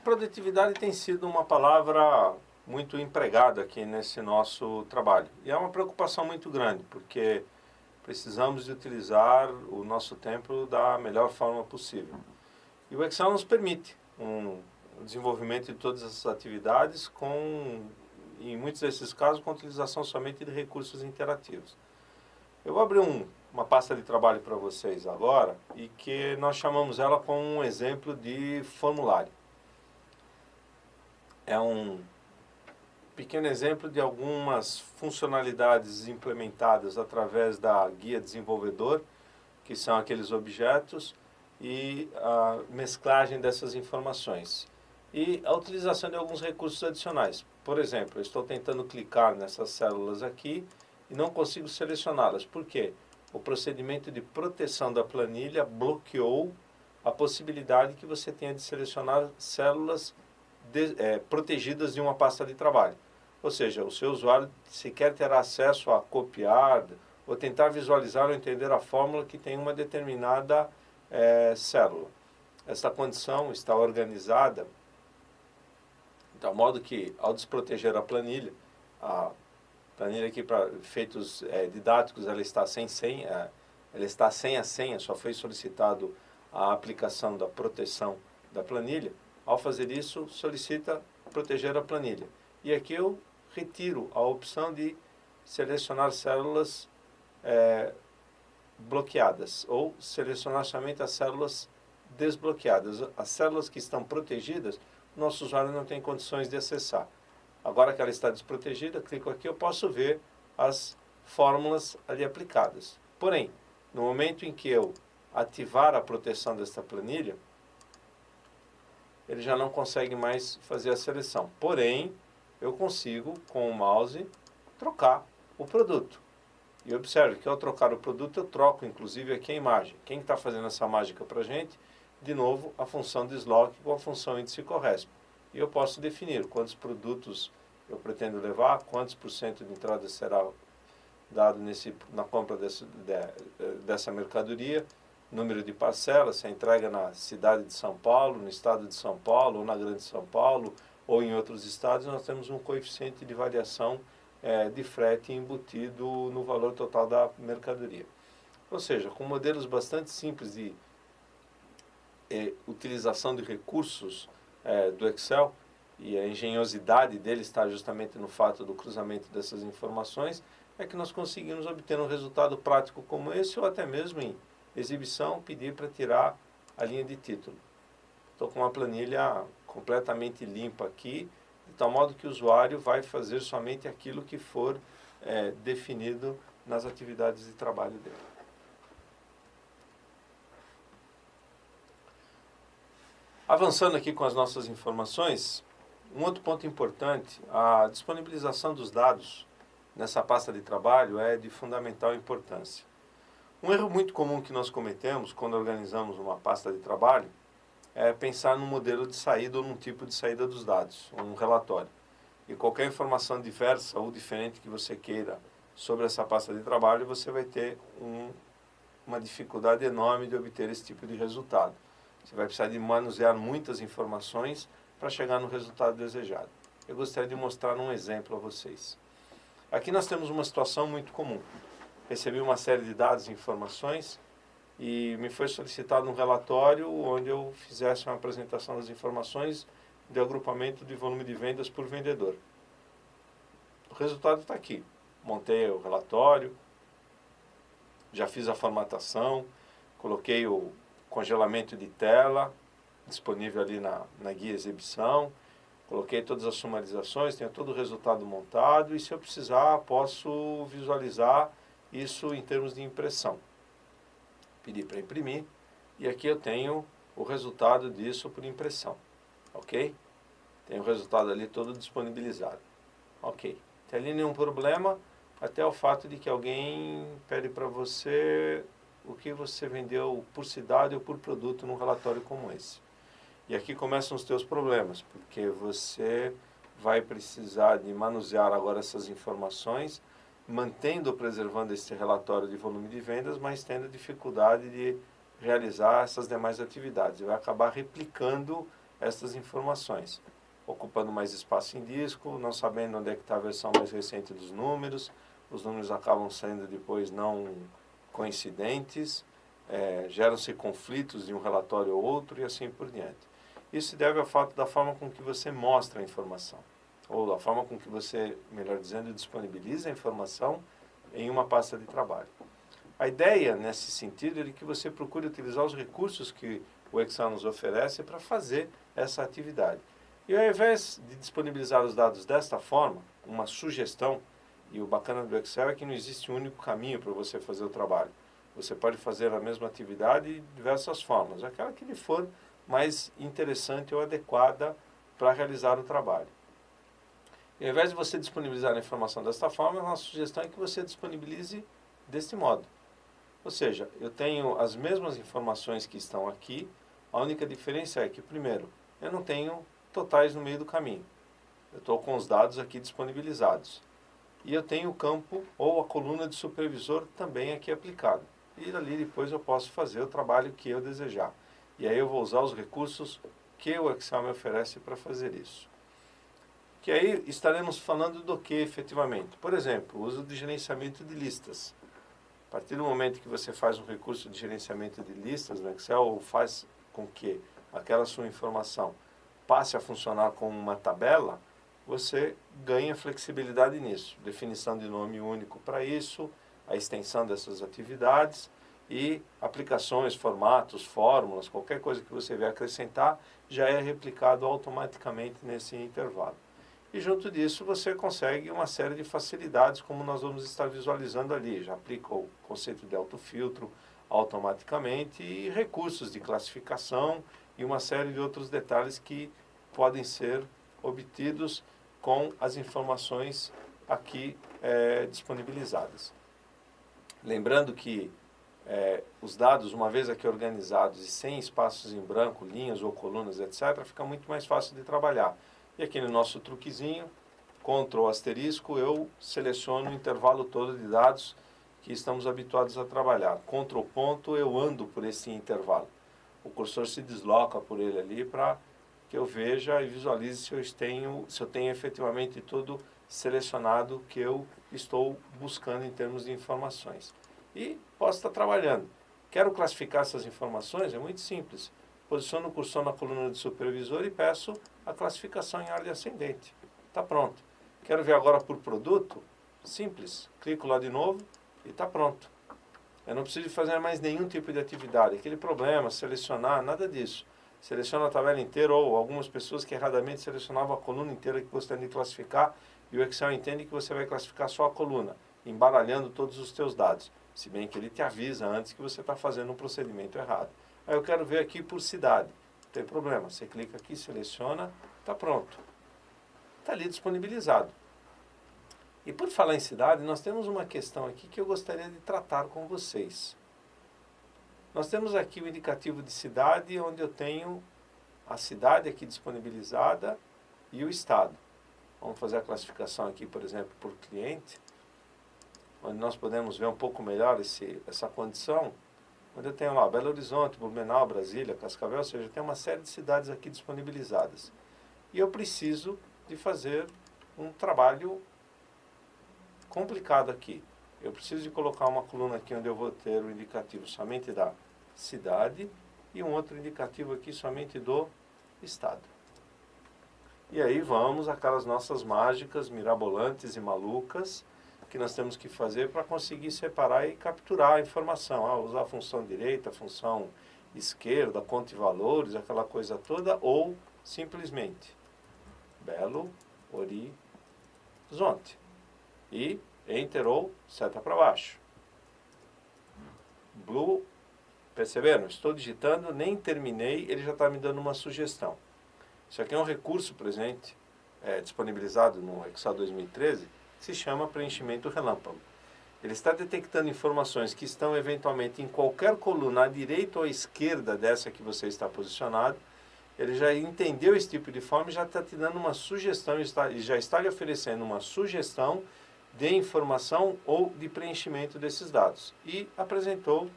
Produtividade tem sido uma palavra muito empregada aqui nesse nosso trabalho. E é uma preocupação muito grande, porque precisamos de utilizar o nosso tempo da melhor forma possível. E o Excel nos permite o desenvolvimento de todas essas atividades em muitos desses casos, com utilização somente de recursos interativos. Eu vou abrir uma pasta de trabalho para vocês agora e que nós chamamos ela como um exemplo de formulário. É um pequeno exemplo de algumas funcionalidades implementadas através da guia desenvolvedor, que são aqueles objetos, e a mesclagem dessas informações. E a utilização de alguns recursos adicionais. Por exemplo, eu estou tentando clicar nessas células aqui e não consigo selecioná-las. Por quê? O procedimento de proteção da planilha bloqueou a possibilidade que você tenha de selecionar células protegidas de uma pasta de trabalho. Ou seja, o seu usuário sequer terá acesso a copiar ou tentar visualizar ou entender a fórmula que tem uma determinada célula. Essa condição está organizada de tal modo que, ao desproteger a planilha aqui para efeitos didáticos, ela está sem senha, ela está sem a senha, só foi solicitado a aplicação da proteção da planilha. Ao fazer isso, solicita proteger a planilha. E aqui eu retiro a opção de selecionar células bloqueadas ou selecionar somente as células desbloqueadas. As células que estão protegidas, nosso usuário não tem condições de acessar. Agora que ela está desprotegida, clico aqui, eu posso ver as fórmulas ali aplicadas. Porém, no momento em que eu ativar a proteção desta planilha, ele já não consegue mais fazer a seleção. Porém, eu consigo, com o mouse, trocar o produto. E observe que ao trocar o produto, eu troco inclusive aqui a imagem. Quem está fazendo essa mágica para a gente? De novo, a função desloque com a função índice corresp. E eu posso definir quantos produtos eu pretendo levar, quantos por cento de entrada será dado na compra dessa mercadoria, número de parcelas, se a entrega na cidade de São Paulo, no estado de São Paulo, ou na Grande São Paulo, ou em outros estados, nós temos um coeficiente de variação de frete embutido no valor total da mercadoria. Ou seja, com modelos bastante simples de utilização de recursos do Excel, e a engenhosidade dele está justamente no fato do cruzamento dessas informações, é que nós conseguimos obter um resultado prático como esse, ou até mesmo em exibição, pedir para tirar a linha de título. Estou com uma planilha completamente limpa aqui, de tal modo que o usuário vai fazer somente aquilo que for definido nas atividades de trabalho dele. Avançando aqui com as nossas informações, um outro ponto importante, a disponibilização dos dados nessa pasta de trabalho é de fundamental importância. Um erro muito comum que nós cometemos quando organizamos uma pasta de trabalho é pensar num modelo de saída ou num tipo de saída dos dados, um relatório. E qualquer informação diversa ou diferente que você queira sobre essa pasta de trabalho, você vai ter uma dificuldade enorme de obter esse tipo de resultado. Você vai precisar de manusear muitas informações para chegar no resultado desejado. Eu gostaria de mostrar um exemplo a vocês. Aqui nós temos uma situação muito comum. Recebi uma série de dados e informações e me foi solicitado um relatório onde eu fizesse uma apresentação das informações de agrupamento de volume de vendas por vendedor. O resultado está aqui. Montei o relatório, já fiz a formatação, coloquei o congelamento de tela disponível ali na guia exibição, coloquei todas as sumarizações, tenho todo o resultado montado e, se eu precisar, posso visualizar isso em termos de impressão. Pedi para imprimir e aqui eu tenho o resultado disso por impressão, ok? Tenho o resultado ali todo disponibilizado, ok? Não tem ali nenhum problema, até o fato de que alguém pede para você o que você vendeu por cidade ou por produto num relatório como esse. E aqui começam os teus problemas, porque você vai precisar de manusear agora essas informações, mantendo ou preservando esse relatório de volume de vendas, mas tendo dificuldade de realizar essas demais atividades. Vai acabar replicando essas informações, ocupando mais espaço em disco, não sabendo onde é que está a versão mais recente dos números, os números acabam sendo depois não coincidentes, geram-se conflitos de um relatório ou outro e assim por diante. Isso se deve ao fato da forma com que você mostra a informação, ou da forma com que você, melhor dizendo, disponibiliza a informação em uma pasta de trabalho. A ideia, nesse sentido, é de que você procure utilizar os recursos que o Excel nos oferece para fazer essa atividade. E ao invés de disponibilizar os dados desta forma, uma sugestão, e o bacana do Excel é que não existe um único caminho para você fazer o trabalho. Você pode fazer a mesma atividade de diversas formas, aquela que lhe for mais interessante ou adequada para realizar o trabalho. E ao invés de você disponibilizar a informação desta forma, a nossa sugestão é que você disponibilize deste modo. Ou seja, eu tenho as mesmas informações que estão aqui, a única diferença é que, primeiro, eu não tenho totais no meio do caminho. Eu estou com os dados aqui disponibilizados. E eu tenho o campo ou a coluna de supervisor também aqui aplicado. E ali depois eu posso fazer o trabalho que eu desejar. E aí eu vou usar os recursos que o Excel me oferece para fazer isso. Que aí estaremos falando do que efetivamente? Por exemplo, o uso de gerenciamento de listas. A partir do momento que você faz um recurso de gerenciamento de listas no Excel, ou faz com que aquela sua informação passe a funcionar como uma tabela, você ganha flexibilidade nisso. Definição de nome único para isso, a extensão dessas atividades e aplicações, formatos, fórmulas, qualquer coisa que você vier acrescentar, já é replicado automaticamente nesse intervalo. E junto disso você consegue uma série de facilidades, como nós vamos estar visualizando ali. Já aplica o conceito de autofiltro automaticamente e recursos de classificação e uma série de outros detalhes que podem ser obtidos com as informações aqui disponibilizadas. Lembrando que os dados, uma vez aqui organizados e sem espaços em branco, linhas ou colunas, etc., fica muito mais fácil de trabalhar. E aqui no nosso truquezinho, Ctrl asterisco, eu seleciono o intervalo todo de dados que estamos habituados a trabalhar. Ctrl ponto, eu ando por esse intervalo. O cursor se desloca por ele ali para que eu veja e visualize se eu tenho efetivamente tudo selecionado que eu estou buscando em termos de informações. E posso estar trabalhando. Quero classificar essas informações? É muito simples. Posiciono o cursor na coluna de supervisor e peço a classificação em ordem ascendente. Está pronto. Quero ver agora por produto? Simples. Clico lá de novo e está pronto. Eu não preciso fazer mais nenhum tipo de atividade. Aquele problema, selecionar, nada disso. Seleciona a tabela inteira ou algumas pessoas que erradamente selecionavam a coluna inteira que gostariam de classificar e o Excel entende que você vai classificar só a coluna, embaralhando todos os teus dados. Se bem que ele te avisa antes que você está fazendo um procedimento errado. Aí eu quero ver aqui por cidade. Não tem problema. Você clica aqui, seleciona, está pronto. Está ali disponibilizado. E por falar em cidade, nós temos uma questão aqui que eu gostaria de tratar com vocês. Nós temos aqui o indicativo de cidade, onde eu tenho a cidade aqui disponibilizada e o estado. Vamos fazer a classificação aqui, por exemplo, por cliente, onde nós podemos ver um pouco melhor essa condição. Onde eu tenho lá Belo Horizonte, Blumenau, Brasília, Cascavel, ou seja, tem uma série de cidades aqui disponibilizadas. E eu preciso de fazer um trabalho complicado aqui. Eu preciso de colocar uma coluna aqui onde eu vou ter o indicativo somente da cidade e um outro indicativo aqui somente do estado. E aí vamos aquelas nossas mágicas mirabolantes e malucas que nós temos que fazer para conseguir separar e capturar a informação. Usar a função direita, a função esquerda, conta e valores, aquela coisa toda, ou simplesmente Belo Horizonte. E Enter ou seta para baixo. Blue, perceberam? Estou digitando, nem terminei, ele já está me dando uma sugestão. Isso aqui é um recurso presente, disponibilizado no Excel 2013, que se chama preenchimento relâmpago. Ele está detectando informações que estão eventualmente em qualquer coluna à direita ou à esquerda dessa que você está posicionado. Ele já entendeu esse tipo de forma e já está te dando uma sugestão, e já está lhe oferecendo uma sugestão de informação ou de preenchimento desses dados. E apresentou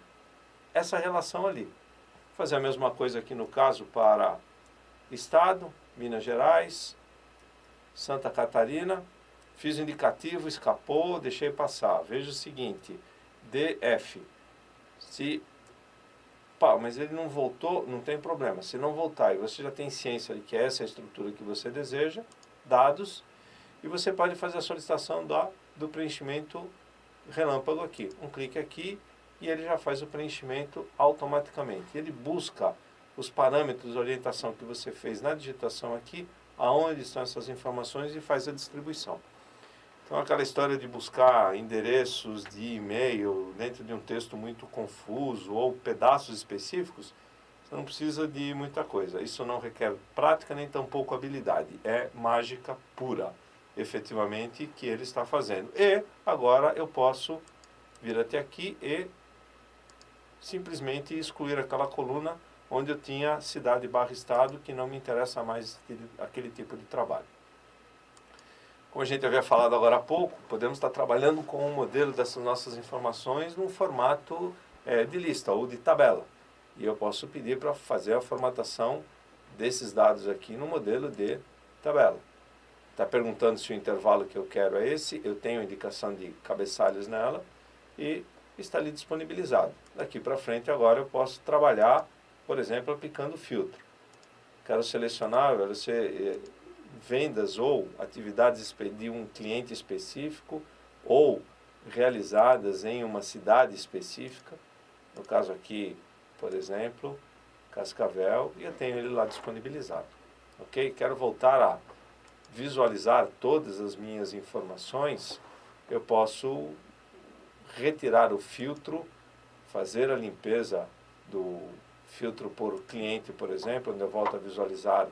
essa relação ali. Vou fazer a mesma coisa aqui no caso para Estado, Minas Gerais, Santa Catarina, fiz o indicativo, escapou, deixei passar. Veja o seguinte, DF. Se, pá, mas ele não voltou, não tem problema. Se não voltar e você já tem ciência de que essa é a estrutura que você deseja, dados, e você pode fazer a solicitação do preenchimento relâmpago aqui. Um clique aqui e ele já faz o preenchimento automaticamente. Ele busca os parâmetros de orientação que você fez na digitação aqui, aonde estão essas informações e faz a distribuição. Então, aquela história de buscar endereços de e-mail dentro de um texto muito confuso ou pedaços específicos, você não precisa de muita coisa. Isso não requer prática nem tampouco habilidade. É mágica pura, efetivamente, que ele está fazendo. E agora eu posso vir até aqui e simplesmente excluir aquela coluna onde eu tinha cidade/estado, que não me interessa mais aquele tipo de trabalho. Como a gente havia falado agora há pouco, podemos estar trabalhando com um modelo dessas nossas informações num formato de lista ou de tabela. E eu posso pedir para fazer a formatação desses dados aqui no modelo de tabela. Está perguntando se o intervalo que eu quero é esse, eu tenho indicação de cabeçalhos nela e está ali disponibilizado. Daqui para frente agora eu posso trabalhar, por exemplo, aplicando filtro. Quero selecionar, vendas ou atividades de um cliente específico ou realizadas em uma cidade específica. No caso aqui, por exemplo, Cascavel, e eu tenho ele lá disponibilizado. Ok? Quero voltar a visualizar todas as minhas informações, eu posso retirar o filtro, fazer a limpeza do filtro por cliente, por exemplo, onde eu volto a visualizar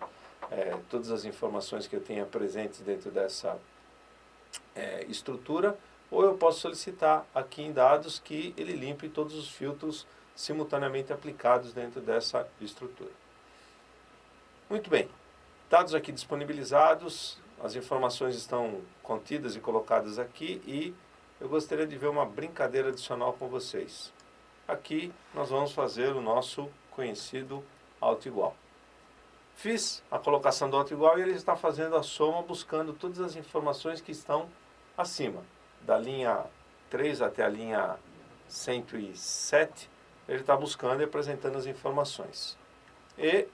todas as informações que eu tenha presentes dentro dessa estrutura, ou eu posso solicitar aqui em dados que ele limpe todos os filtros simultaneamente aplicados dentro dessa estrutura. Muito bem, dados aqui disponibilizados, as informações estão contidas e colocadas aqui e eu gostaria de ver uma brincadeira adicional com vocês. Aqui nós vamos fazer o nosso conhecido alto igual. Fiz a colocação do alto igual e ele está fazendo a soma buscando todas as informações que estão acima. Da linha 3 até a linha 107, ele está buscando e apresentando as informações. E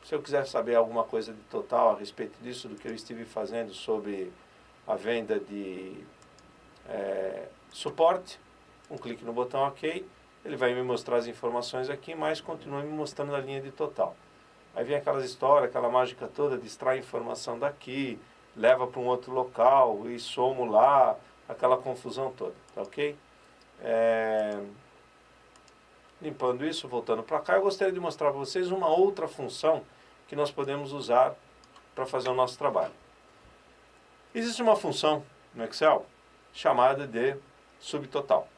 se eu quiser saber alguma coisa de total a respeito disso, do que eu estive fazendo sobre a venda de suporte, um clique no botão OK, ele vai me mostrar as informações aqui, mas continua me mostrando a linha de total. Aí vem aquelas histórias, aquela mágica toda de extrair informação daqui, leva para um outro local e somo lá, aquela confusão toda, tá ok? Limpando isso, voltando para cá, eu gostaria de mostrar para vocês uma outra função que nós podemos usar para fazer o nosso trabalho. Existe uma função no Excel chamada de subtotal.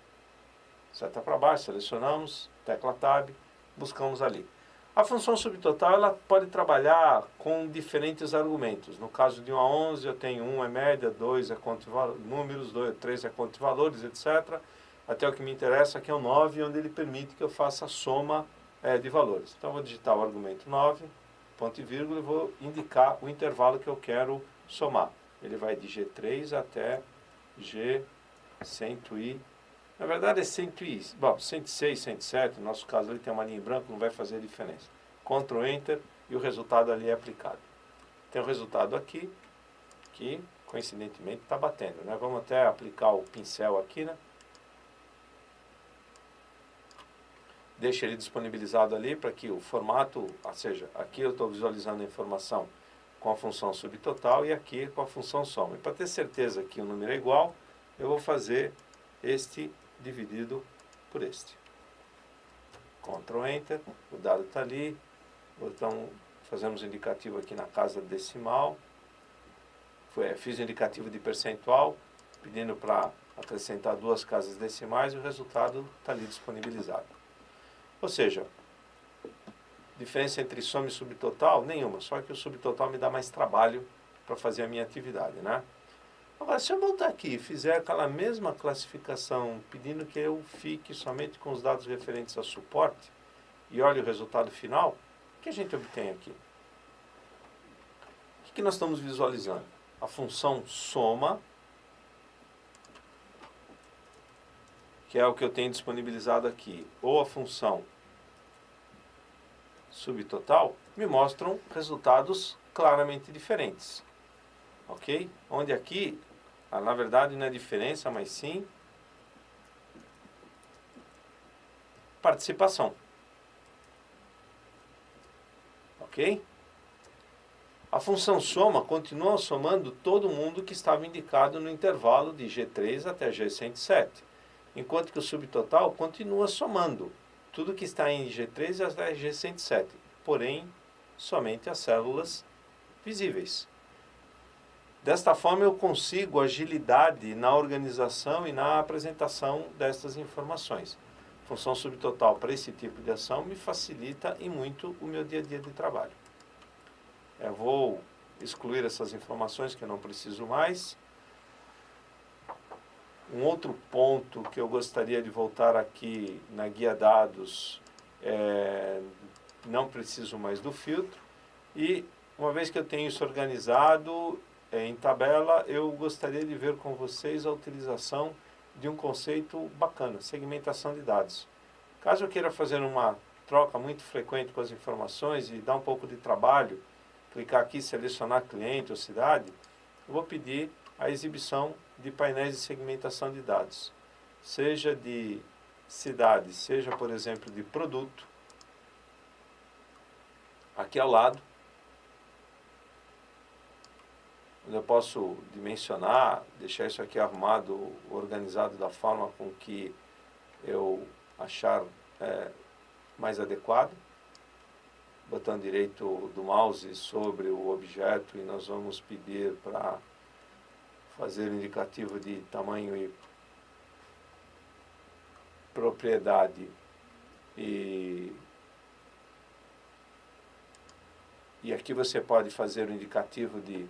Seta para baixo, selecionamos, tecla Tab, buscamos ali. A função subtotal ela pode trabalhar com diferentes argumentos. No caso de 1 a 11, eu tenho 1 é média, 2 é conta de números, 3 é conta de valores, etc. Até o que me interessa, que é o 9, onde ele permite que eu faça a soma de valores. Então, eu vou digitar o argumento 9, ponto e vírgula, e vou indicar o intervalo que eu quero somar. Ele vai de G3 até G100 e... Na verdade é 106, 107, no nosso caso ele tem uma linha em branco, não vai fazer diferença. Ctrl Enter e o resultado ali é aplicado. Tem o resultado aqui, que coincidentemente está batendo, né? Vamos até aplicar o pincel aqui, né? Deixa ele disponibilizado ali para que o formato, ou seja, aqui eu estou visualizando a informação com a função subtotal e aqui com a função soma. E para ter certeza que o número é igual, eu vou fazer este dividido por este. Ctrl Enter, o dado está ali, então fazemos o indicativo aqui na casa decimal, fiz o indicativo de percentual, pedindo para acrescentar 2 casas decimais e o resultado está ali disponibilizado. Ou seja, diferença entre soma e subtotal? Nenhuma, só que o subtotal me dá mais trabalho para fazer a minha atividade, né? Agora, se eu voltar aqui e fizer aquela mesma classificação, pedindo que eu fique somente com os dados referentes a suporte, e olhe o resultado final, o que a gente obtém aqui? que nós estamos visualizando? A função soma, que é o que eu tenho disponibilizado aqui, ou a função subtotal, me mostram resultados claramente diferentes. Ok? Onde aqui, na verdade, não é diferença, mas sim participação. Ok? A função soma continua somando todo mundo que estava indicado no intervalo de G3 até G107, enquanto que o subtotal continua somando tudo que está em G3 até G107, porém, somente as células visíveis. Desta forma, eu consigo agilidade na organização e na apresentação destas informações. A função subtotal para esse tipo de ação me facilita e muito o meu dia a dia de trabalho. Eu vou excluir essas informações que eu não preciso mais. Um outro ponto que eu gostaria de voltar aqui na guia dados não preciso mais do filtro. E uma vez que eu tenho isso organizado em tabela, eu gostaria de ver com vocês a utilização de um conceito bacana, segmentação de dados. Caso eu queira fazer uma troca muito frequente com as informações e dar um pouco de trabalho, clicar aqui, selecionar cliente ou cidade, eu vou pedir a exibição de painéis de segmentação de dados, seja de cidade, seja, por exemplo, de produto. Aqui ao lado, onde eu posso dimensionar, deixar isso aqui arrumado, organizado da forma com que eu achar mais adequado. Botão direito do mouse sobre o objeto e nós vamos pedir para fazer o indicativo de tamanho e propriedade e aqui você pode fazer o indicativo de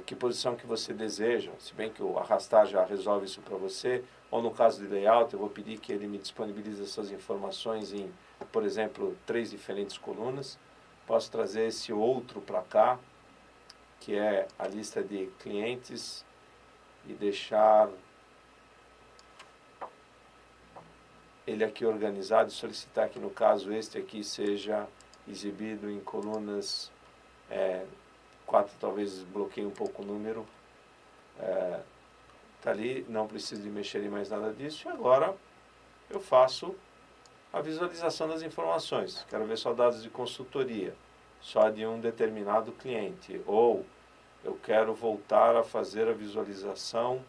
que posição que você deseja, se bem que o arrastar já resolve isso para você, ou no caso de layout eu vou pedir que ele me disponibilize essas informações em, por exemplo, 3 diferentes colunas. Posso trazer esse outro para cá, que é a lista de clientes, e deixar ele aqui organizado, solicitar que no caso este aqui seja exibido em colunas 4, talvez bloqueie um pouco o número, está ali, não preciso de mexer em mais nada disso, e agora eu faço a visualização das informações. Quero ver só dados de consultoria, só de um determinado cliente, ou eu quero voltar a fazer a visualização,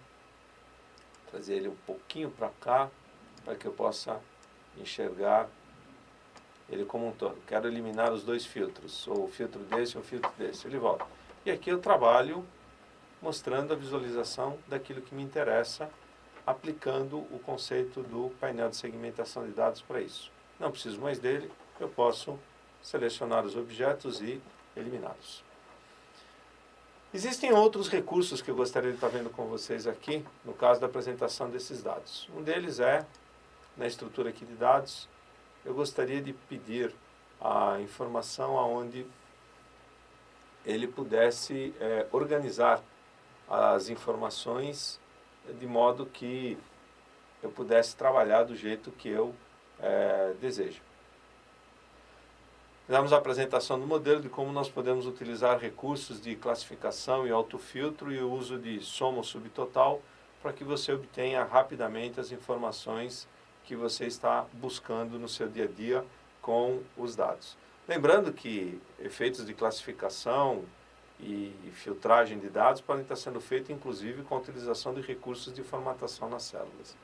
trazer ele um pouquinho para cá, para que eu possa enxergar ele como um todo. Quero eliminar os 2 filtros, ou o filtro desse ou o filtro desse. Ele volta. E aqui eu trabalho mostrando a visualização daquilo que me interessa, aplicando o conceito do painel de segmentação de dados para isso. Não preciso mais dele, eu posso selecionar os objetos e eliminá-los. Existem outros recursos que eu gostaria de estar vendo com vocês aqui, no caso da apresentação desses dados. Um deles é, na estrutura aqui de dados, eu gostaria de pedir a informação aonde ele pudesse organizar as informações de modo que eu pudesse trabalhar do jeito que eu desejo. Fizemos a apresentação do modelo de como nós podemos utilizar recursos de classificação e autofiltro e o uso de soma ou subtotal para que você obtenha rapidamente as informações que você está buscando no seu dia a dia com os dados. Lembrando que efeitos de classificação e filtragem de dados podem estar sendo feitos inclusive com a utilização de recursos de formatação nas células.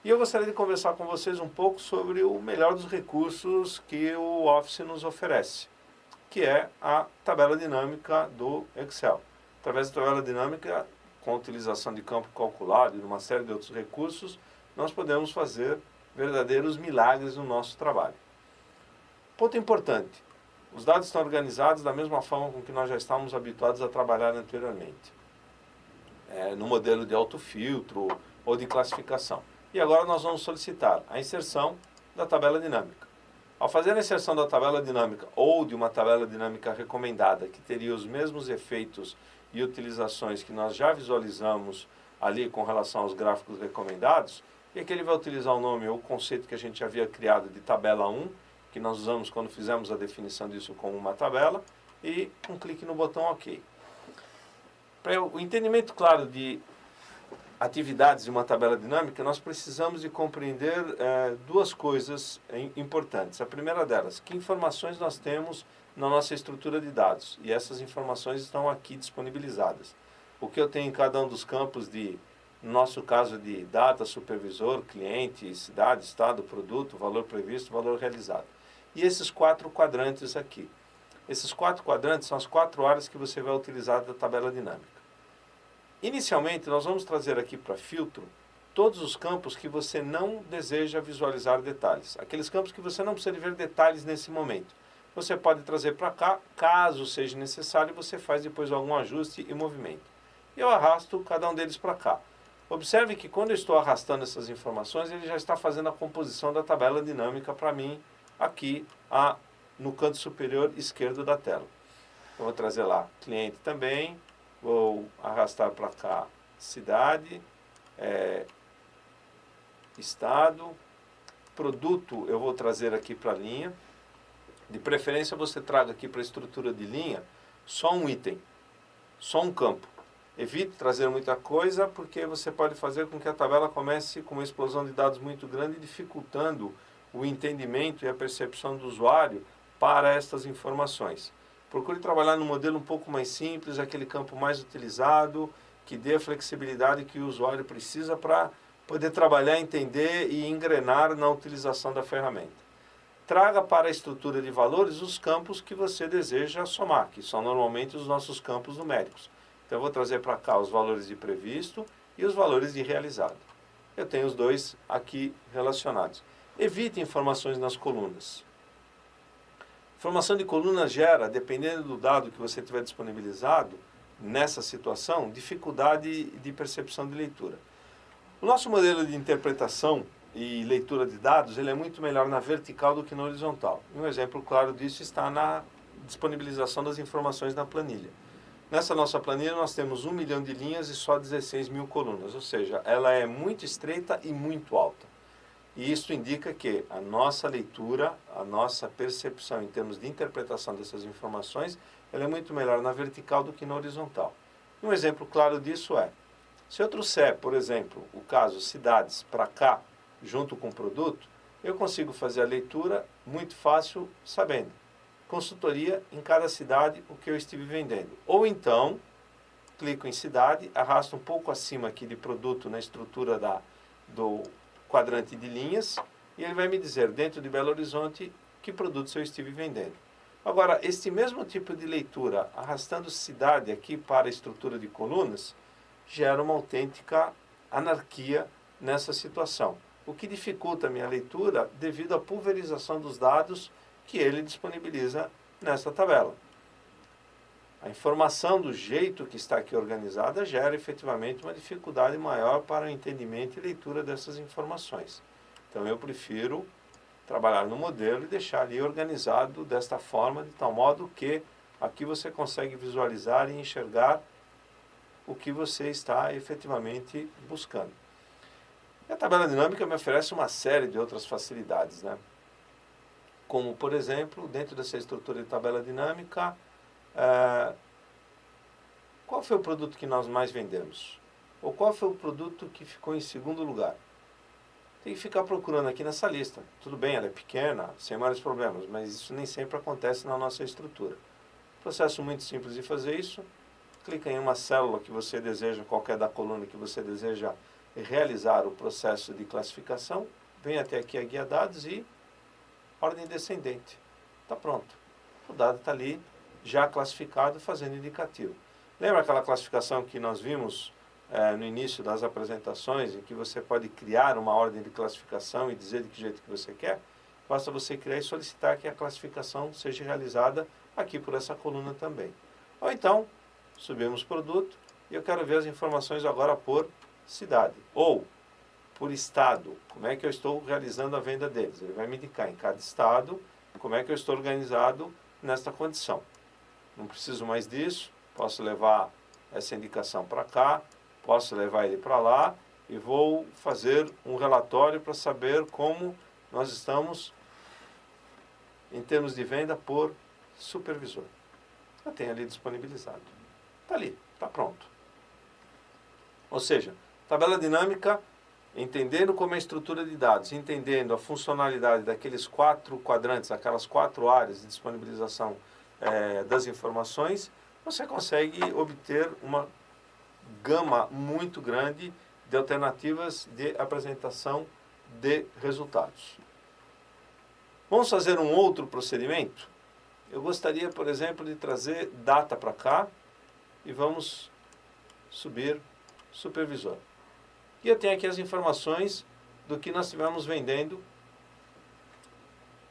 E eu gostaria de conversar com vocês um pouco sobre o melhor dos recursos que o Office nos oferece, que é a tabela dinâmica do Excel. Através da tabela dinâmica, com a utilização de campo calculado e de uma série de outros recursos, nós podemos fazer verdadeiros milagres no nosso trabalho. Ponto importante, os dados estão organizados da mesma forma com que nós já estávamos habituados a trabalhar anteriormente, no modelo de autofiltro ou de classificação. E agora nós vamos solicitar a inserção da tabela dinâmica. Ao fazer a inserção da tabela dinâmica ou de uma tabela dinâmica recomendada, que teria os mesmos efeitos e utilizações que nós já visualizamos ali com relação aos gráficos recomendados, e aqui ele vai utilizar o nome ou o conceito que a gente havia criado de tabela 1, que nós usamos quando fizemos a definição disso como uma tabela, e um clique no botão OK. Para o entendimento claro de atividades de uma tabela dinâmica, nós precisamos de compreender duas coisas importantes. A primeira delas, que informações nós temos na nossa estrutura de dados, e essas informações estão aqui disponibilizadas. O que eu tenho em cada um dos campos no nosso caso de data, supervisor, cliente, cidade, estado, produto, valor previsto, valor realizado. E esses 4 quadrantes aqui. Esses 4 quadrantes são as 4 áreas que você vai utilizar da tabela dinâmica. Inicialmente, nós vamos trazer aqui para filtro todos os campos que você não deseja visualizar detalhes. Aqueles campos que você não precisa ver detalhes nesse momento. Você pode trazer para cá, caso seja necessário, você faz depois algum ajuste e movimento. Eu arrasto cada um deles para cá. Observe que quando eu estou arrastando essas informações, ele já está fazendo a composição da tabela dinâmica para mim, aqui no canto superior esquerdo da tela. Eu vou trazer lá cliente também. Vou arrastar para cá cidade, estado, produto eu vou trazer aqui para a linha. De preferência você traga aqui para a estrutura de linha só um item, só um campo. Evite trazer muita coisa porque você pode fazer com que a tabela comece com uma explosão de dados muito grande, dificultando o entendimento e a percepção do usuário para estas informações. Procure trabalhar num modelo um pouco mais simples, aquele campo mais utilizado, que dê a flexibilidade que o usuário precisa para poder trabalhar, entender e engrenar na utilização da ferramenta. Traga para a estrutura de valores os campos que você deseja somar, que são normalmente os nossos campos numéricos. Então eu vou trazer para cá os valores de previsto e os valores de realizado. Eu tenho os dois aqui relacionados. Evite informações nas colunas. Formação de coluna gera, dependendo do dado que você tiver disponibilizado, nessa situação, dificuldade de percepção de leitura. O nosso modelo de interpretação e leitura de dados, ele é muito melhor na vertical do que na horizontal. E um exemplo claro disso está na disponibilização das informações na planilha. Nessa nossa planilha nós temos 1 milhão de linhas e só 16 mil colunas, ou seja, ela é muito estreita e muito alta. E isso indica que a nossa leitura, a nossa percepção em termos de interpretação dessas informações, ela é muito melhor na vertical do que na horizontal. Um exemplo claro disso se eu trouxer, por exemplo, o caso cidades para cá, junto com o produto, eu consigo fazer a leitura muito fácil sabendo. Consultoria em cada cidade, o que eu estive vendendo. Ou então, clico em cidade, arrasto um pouco acima aqui de produto na estrutura do quadrante de linhas, e ele vai me dizer, dentro de Belo Horizonte, que produtos eu estive vendendo. Agora, este mesmo tipo de leitura, arrastando cidade aqui para a estrutura de colunas, gera uma autêntica anarquia nessa situação, o que dificulta a minha leitura devido à pulverização dos dados que ele disponibiliza nessa tabela. A informação do jeito que está aqui organizada gera efetivamente uma dificuldade maior para o entendimento e leitura dessas informações. Então eu prefiro trabalhar no modelo e deixar ali organizado desta forma, de tal modo que aqui você consegue visualizar e enxergar o que você está efetivamente buscando. E a tabela dinâmica me oferece uma série de outras facilidades, como, por exemplo, dentro dessa estrutura de tabela dinâmica, qual foi o produto que nós mais vendemos? Ou qual foi o produto que ficou em segundo lugar? Tem que ficar procurando aqui nessa lista. Tudo bem, ela é pequena, sem maiores problemas, mas isso nem sempre acontece na nossa estrutura. Processo muito simples de fazer isso. Clica em uma célula que você deseja, qualquer da coluna que você deseja realizar o processo de classificação. Vem até aqui a guia dados e ordem descendente. Está pronto. O dado está ali, já classificado, fazendo indicativo. Lembra aquela classificação que nós vimos no início das apresentações, em que você pode criar uma ordem de classificação e dizer de que jeito que você quer? Basta você criar e solicitar que a classificação seja realizada aqui por essa coluna também. Ou então, subimos produto e eu quero ver as informações agora por cidade. Ou por estado, como é que eu estou realizando a venda deles. Ele vai me indicar em cada estado como é que eu estou organizado nesta condição. Não preciso mais disso, posso levar essa indicação para cá, posso levar ele para lá e vou fazer um relatório para saber como nós estamos em termos de venda por supervisor. Já tem ali disponibilizado. Está ali, está pronto. Ou seja, tabela dinâmica, entendendo como é a estrutura de dados, entendendo a funcionalidade daqueles 4 quadrantes, aquelas 4 áreas de disponibilização das informações, você consegue obter uma gama muito grande de alternativas de apresentação de resultados. Vamos fazer um outro procedimento? Eu gostaria, por exemplo, de trazer data para cá e vamos subir supervisor. E eu tenho aqui as informações do que nós estivemos vendendo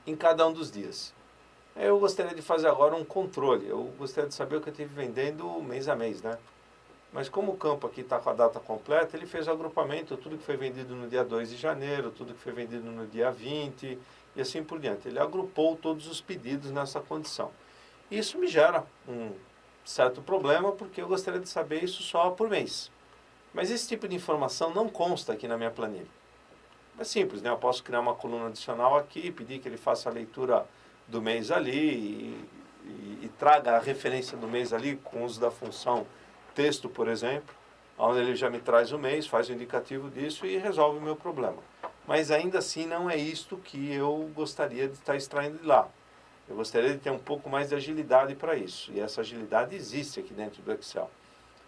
em cada um dos dias. Eu gostaria de fazer agora um controle. Eu gostaria de saber o que eu estive vendendo mês a mês, né? Mas como o campo aqui está com a data completa, ele fez o agrupamento, tudo que foi vendido no dia 2 de janeiro, tudo que foi vendido no dia 20 e assim por diante. Ele agrupou todos os pedidos nessa condição. Isso me gera um certo problema, porque eu gostaria de saber isso só por mês. Mas esse tipo de informação não consta aqui na minha planilha. É simples, né? Eu posso criar uma coluna adicional aqui, pedir que ele faça a leitura do mês ali e traga a referência do mês ali com o uso da função texto, por exemplo, onde ele já me traz o mês, faz o indicativo disso e resolve o meu problema. Mas ainda assim não é isto que eu gostaria de estar extraindo de lá. Eu gostaria de ter um pouco mais de agilidade para isso. E essa agilidade existe aqui dentro do Excel.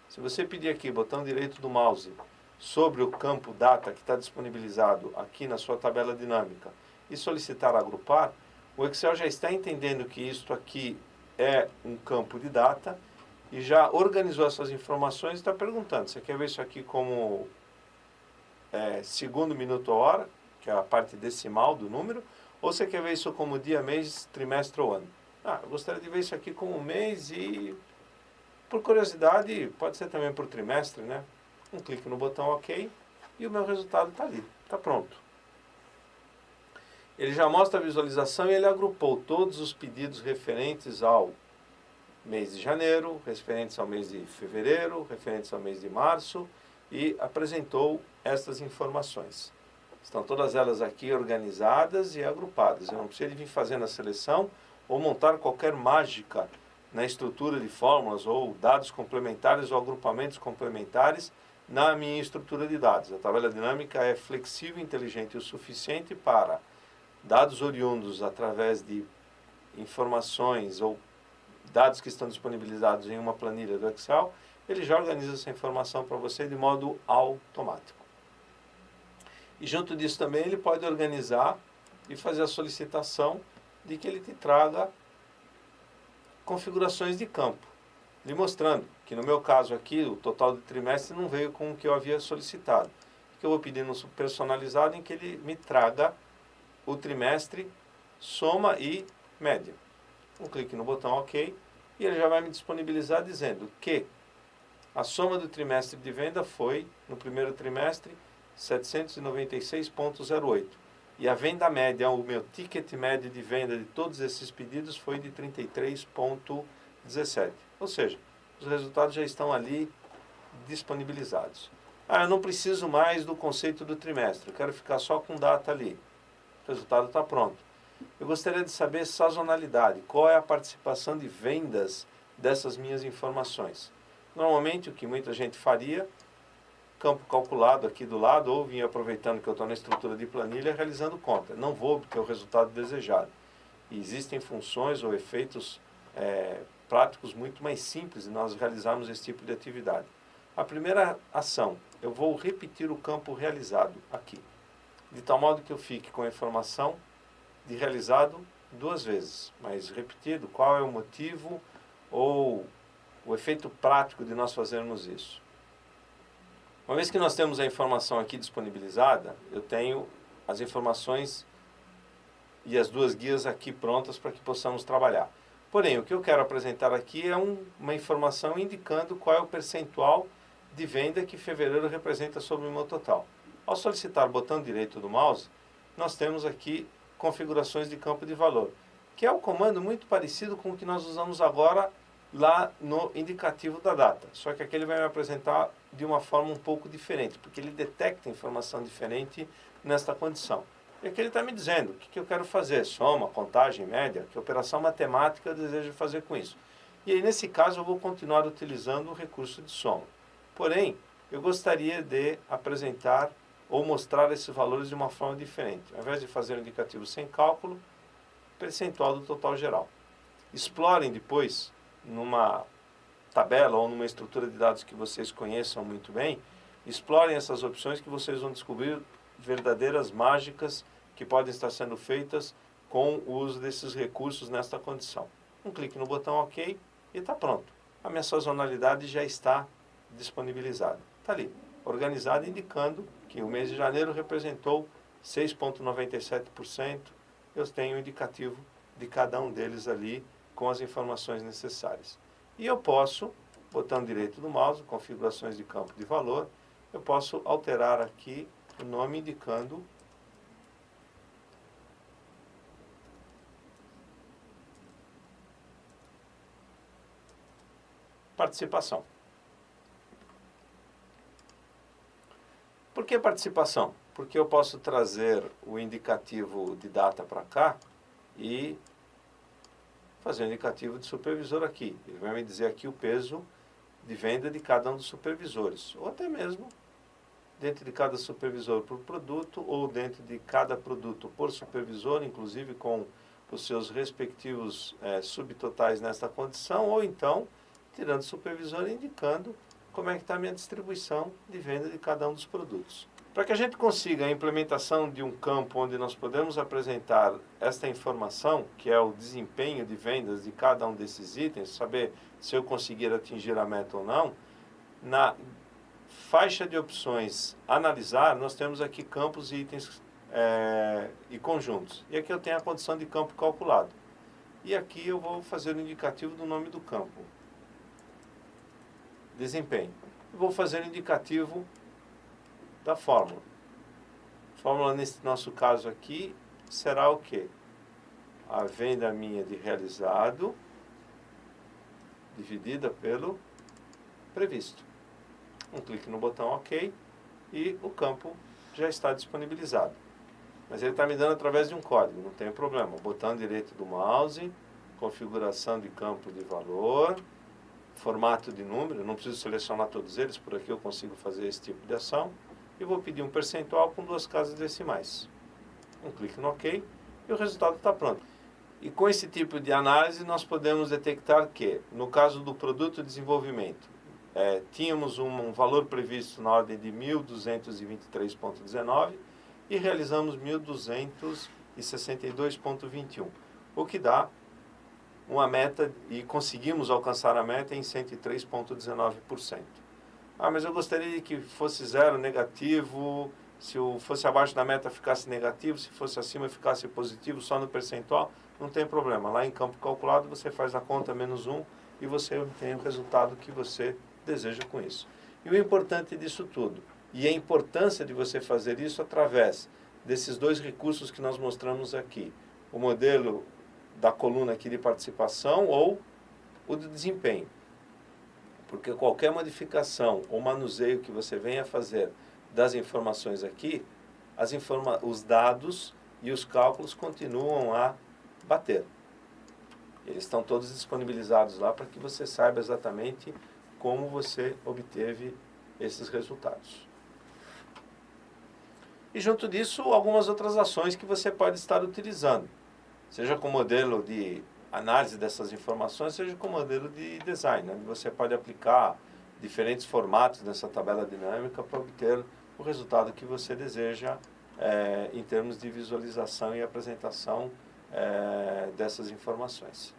Se você pedir aqui, botão direito do mouse, sobre o campo data que está disponibilizado aqui na sua tabela dinâmica e solicitar agrupar, o Excel já está entendendo que isto aqui é um campo de data e já organizou essas informações e está perguntando, você quer ver isso aqui como segundo, minuto, hora, que é a parte decimal do número, ou você quer ver isso como dia, mês, trimestre ou ano? Eu gostaria de ver isso aqui como mês e, por curiosidade, pode ser também por trimestre, né? Um clique no botão OK e o meu resultado está ali, está pronto. Ele já mostra a visualização e ele agrupou todos os pedidos referentes ao mês de janeiro, referentes ao mês de fevereiro, referentes ao mês de março e apresentou estas informações. Estão todas elas aqui organizadas e agrupadas. Eu não preciso vir fazendo a seleção ou montar qualquer mágica na estrutura de fórmulas ou dados complementares ou agrupamentos complementares na minha estrutura de dados. A tabela dinâmica é flexível e inteligente o suficiente para dados oriundos através de informações ou dados que estão disponibilizados em uma planilha do Excel, ele já organiza essa informação para você de modo automático. E junto disso também ele pode organizar e fazer a solicitação de que ele te traga configurações de campo, lhe mostrando que no meu caso aqui o total de trimestre não veio com o que eu havia solicitado. Que eu vou pedir no personalizado em que ele me traga o trimestre, soma e média. Um clique no botão OK e ele já vai me disponibilizar dizendo que a soma do trimestre de venda foi, no primeiro trimestre, 796,08. E a venda média, o meu ticket médio de venda de todos esses pedidos foi de 33,17. Ou seja, os resultados já estão ali disponibilizados. Eu não preciso mais do conceito do trimestre, eu quero ficar só com data ali. O resultado está pronto. Eu gostaria de saber sazonalidade, qual é a participação de vendas dessas minhas informações. Normalmente, o que muita gente faria, campo calculado aqui do lado, ou vim aproveitando que eu estou na estrutura de planilha, realizando conta. Não vou obter o resultado desejado. E existem funções ou efeitos práticos muito mais simples de nós realizarmos esse tipo de atividade. A primeira ação, eu vou repetir o campo realizado aqui, de tal modo que eu fique com a informação de realizado 2 vezes, mas repetido, qual é o motivo ou o efeito prático de nós fazermos isso. Uma vez que nós temos a informação aqui disponibilizada, eu tenho as informações e as 2 guias aqui prontas para que possamos trabalhar. Porém, o que eu quero apresentar aqui é uma informação indicando qual é o percentual de venda que fevereiro representa sobre o meu total. Ao solicitar o botão direito do mouse, nós temos aqui configurações de campo de valor, que é um comando muito parecido com o que nós usamos agora lá no indicativo da data. Só que aqui ele vai me apresentar de uma forma um pouco diferente, porque ele detecta informação diferente nesta condição. E aqui ele está me dizendo o que eu quero fazer, soma, contagem, média, que operação matemática eu desejo fazer com isso. E aí, nesse caso, eu vou continuar utilizando o recurso de soma. Porém, eu gostaria de apresentar ou mostrar esses valores de uma forma diferente. Ao invés de fazer um indicativo sem cálculo, percentual do total geral. Explorem depois, numa tabela ou numa estrutura de dados que vocês conheçam muito bem, explorem essas opções que vocês vão descobrir verdadeiras mágicas que podem estar sendo feitas com o uso desses recursos nesta condição. Um clique no botão OK e está pronto. A minha sazonalidade já está disponibilizada. Está ali, organizada, indicando que o mês de janeiro representou 6,97%. Eu tenho o indicativo de cada um deles ali com as informações necessárias. E eu posso, botão direito do mouse, configurações de campo de valor, eu posso alterar aqui o nome indicando participação. Por que participação? Porque eu posso trazer o indicativo de data para cá e fazer o indicativo de supervisor aqui. Ele vai me dizer aqui o peso de venda de cada um dos supervisores, ou até mesmo dentro de cada supervisor por produto, ou dentro de cada produto por supervisor, inclusive com os seus respectivos subtotais nesta condição, ou então tirando o supervisor e indicando como é que está a minha distribuição de venda de cada um dos produtos. Para que a gente consiga a implementação de um campo onde nós podemos apresentar esta informação, que é o desempenho de vendas de cada um desses itens, saber se eu conseguir atingir a meta ou não, na faixa de opções analisar, nós temos aqui campos e itens e conjuntos. E aqui eu tenho a condição de campo calculado. E aqui eu vou fazer o indicativo do nome do campo. Desempenho. Vou fazer o indicativo da fórmula. A fórmula, nesse nosso caso aqui, será o quê? A venda minha de realizado dividida pelo previsto. Um clique no botão OK e o campo já está disponibilizado. Mas ele está me dando através de um código, não tem problema. Botão direito do mouse, configuração de campo de valor, formato de número, não preciso selecionar todos eles, por aqui eu consigo fazer esse tipo de ação. E vou pedir um percentual com 2 casas decimais. Um clique no OK e o resultado está pronto. E com esse tipo de análise nós podemos detectar que, no caso do produto de desenvolvimento, tínhamos um valor previsto na ordem de 1.223,19 e realizamos 1.262,21, o que dá uma meta e conseguimos alcançar a meta em 103,19%. Mas eu gostaria de que fosse zero, negativo, se fosse abaixo da meta ficasse negativo, se fosse acima ficasse positivo, só no percentual, não tem problema. Lá em campo calculado você faz a conta menos 1 e você obtém o resultado que você deseja com isso. E o importante disso tudo, e a importância de você fazer isso através desses 2 recursos que nós mostramos aqui, o modelo da coluna aqui de participação ou o de desempenho. Porque qualquer modificação ou manuseio que você venha fazer das informações aqui, os dados e os cálculos continuam a bater. Eles estão todos disponibilizados lá para que você saiba exatamente como você obteve esses resultados. E junto disso, algumas outras ações que você pode estar utilizando, seja com o modelo de análise dessas informações, seja com o modelo de design, onde você pode aplicar diferentes formatos nessa tabela dinâmica para obter o resultado que você deseja em termos de visualização e apresentação dessas informações.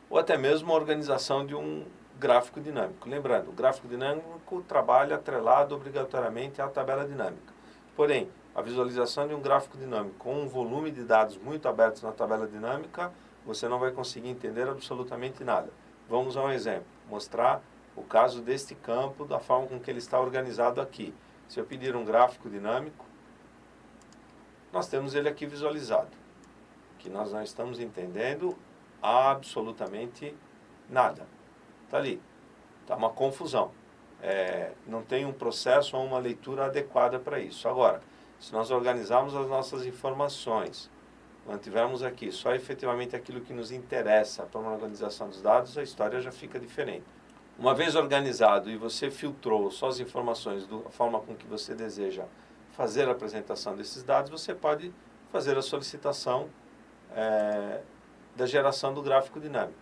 Ou até mesmo a organização de um gráfico dinâmico. Lembrando, o gráfico dinâmico trabalha atrelado obrigatoriamente à tabela dinâmica. Porém, a visualização de um gráfico dinâmico com um volume de dados muito abertos na tabela dinâmica, você não vai conseguir entender absolutamente nada. Vamos a um exemplo, mostrar o caso deste campo da forma com que ele está organizado aqui. Se eu pedir um gráfico dinâmico, nós temos ele aqui visualizado, que nós não estamos entendendo absolutamente nada. Está ali, está uma confusão. Não tem um processo ou uma leitura adequada para isso. Agora, se nós organizarmos as nossas informações, mantivermos aqui só efetivamente aquilo que nos interessa para uma organização dos dados, a história já fica diferente. Uma vez organizado e você filtrou só as informações da forma com que você deseja fazer a apresentação desses dados, você pode fazer a solicitação da geração do gráfico dinâmico,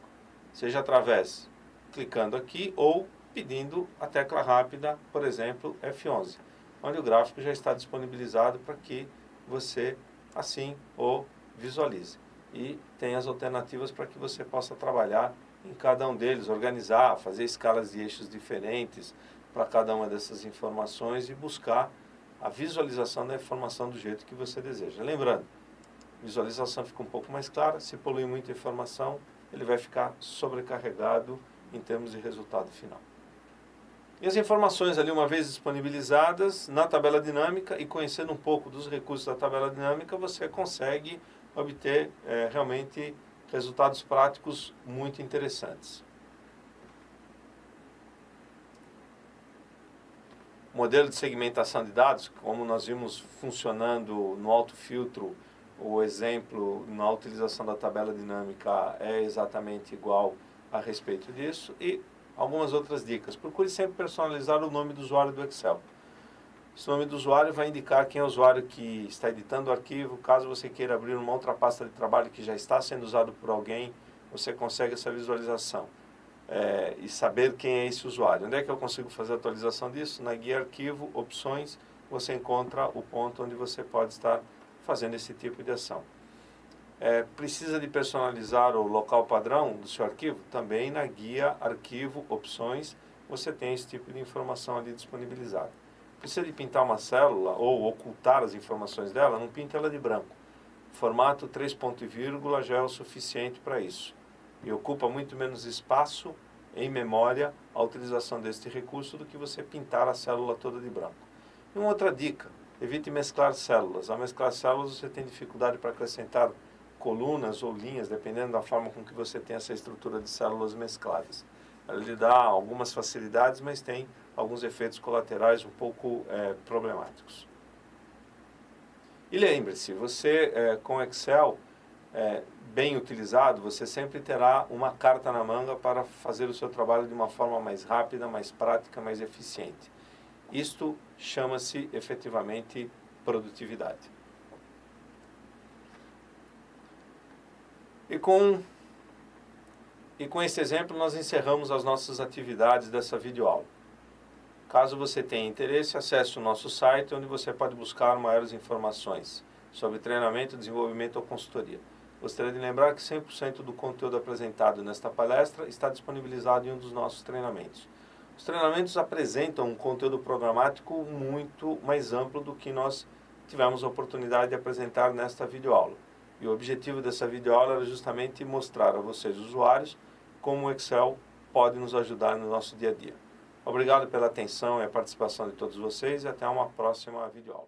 seja através, clicando aqui, ou pedindo a tecla rápida, por exemplo, F11, onde o gráfico já está disponibilizado para que você assim o visualize. E tem as alternativas para que você possa trabalhar em cada um deles, organizar, fazer escalas de eixos diferentes para cada uma dessas informações e buscar a visualização da informação do jeito que você deseja. Lembrando, a visualização fica um pouco mais clara, se poluir muita informação, ele vai ficar sobrecarregado em termos de resultado final. E as informações ali, uma vez disponibilizadas na tabela dinâmica e conhecendo um pouco dos recursos da tabela dinâmica, você consegue obter realmente resultados práticos muito interessantes. O modelo de segmentação de dados, como nós vimos funcionando no autofiltro, o exemplo na utilização da tabela dinâmica é exatamente igual a respeito disso. E algumas outras dicas. Procure sempre personalizar o nome do usuário do Excel. Esse nome do usuário vai indicar quem é o usuário que está editando o arquivo. Caso você queira abrir uma outra pasta de trabalho que já está sendo usado por alguém, você consegue essa visualização e saber quem é esse usuário. Onde é que eu consigo fazer a atualização disso? Na guia Arquivo, Opções, você encontra o ponto onde você pode estar fazendo esse tipo de ação. Precisa de personalizar o local padrão do seu arquivo? Também na guia Arquivo, Opções, você tem esse tipo de informação ali disponibilizada. Precisa de pintar uma célula ou ocultar as informações dela? Não pinta ela de branco. Formato 3 ponto e vírgula já é o suficiente para isso. E ocupa muito menos espaço em memória a utilização deste recurso do que você pintar a célula toda de branco. E uma outra dica, evite mesclar células. Ao mesclar células você tem dificuldade para acrescentar colunas ou linhas, dependendo da forma com que você tem essa estrutura de células mescladas. Ela lhe dá algumas facilidades, mas tem alguns efeitos colaterais um pouco problemáticos. E lembre-se, você com Excel bem utilizado, você sempre terá uma carta na manga para fazer o seu trabalho de uma forma mais rápida, mais prática, mais eficiente. Isto chama-se efetivamente produtividade. E com esse exemplo nós encerramos as nossas atividades dessa videoaula. Caso você tenha interesse, acesse o nosso site, onde você pode buscar maiores informações sobre treinamento, desenvolvimento ou consultoria. Gostaria de lembrar que 100% do conteúdo apresentado nesta palestra está disponibilizado em um dos nossos treinamentos. Os treinamentos apresentam um conteúdo programático muito mais amplo do que nós tivemos a oportunidade de apresentar nesta videoaula. E o objetivo dessa videoaula era justamente mostrar a vocês, usuários, como o Excel pode nos ajudar no nosso dia a dia. Obrigado pela atenção e a participação de todos vocês e até uma próxima videoaula.